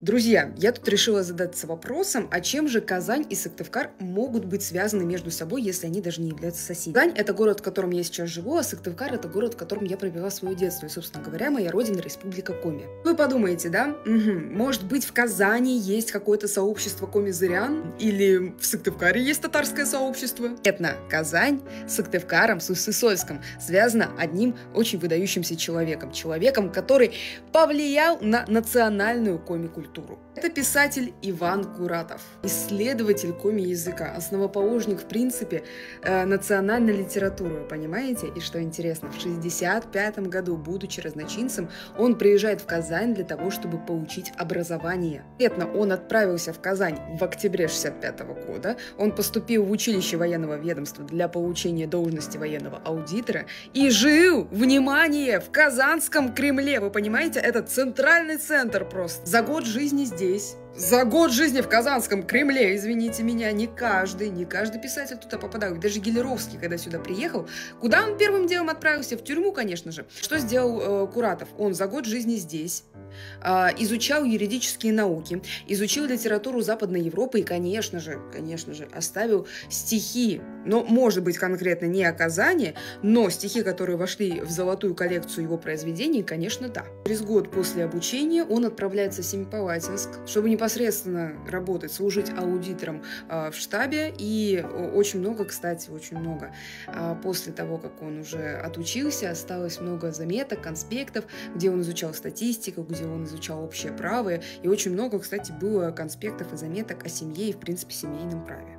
Друзья, я тут решила задаться вопросом, а чем же Казань и Сыктывкар могут быть связаны между собой, если они даже не являются соседями? Казань — это город, в котором я сейчас живу, а Сыктывкар — это город, в котором я провела свое детство. И, собственно говоря, моя родина — Республика Коми. Вы подумаете, да? Может быть, в Казани есть какое-то сообщество коми-зырян? Или в Сыктывкаре есть татарское сообщество? Конкретно Казань с Сыктывкаром, с Сысольском связана одним очень выдающимся человеком. Человеком, который повлиял на национальную коми-культуру. Это писатель Иван Куратов, исследователь коми-языка, основоположник, в принципе, национальной литературы, понимаете? И что интересно, в 1965 году, будучи разночинцем, он приезжает в Казань для того, чтобы получить образование. Конкретно он отправился в Казань в октябре 1965 года, он поступил в училище военного ведомства для получения должности военного аудитора и жил, внимание, в Казанском Кремле, вы понимаете? Это центральный центр просто. За год жизни здесь. За год жизни в Казанском Кремле, извините меня, не каждый писатель туда попадал. И даже Гелеровский, когда сюда приехал, куда он первым делом отправился? В тюрьму, конечно же. Что сделал Куратов? Он за год жизни здесь изучал юридические науки, изучил литературу Западной Европы и, конечно же, оставил стихи. Но, может быть, конкретно не о Казани, но стихи, которые вошли в золотую коллекцию его произведений, конечно, да. Через год после обучения он отправляется в Семипалатинск, чтобы непосредственно работать, служить аудитором в штабе. И очень много, кстати, после того, как он уже отучился, осталось много заметок, конспектов, где он изучал статистику, где он изучал общее право. И очень много, кстати, было конспектов и заметок о семье и, в принципе, семейном праве.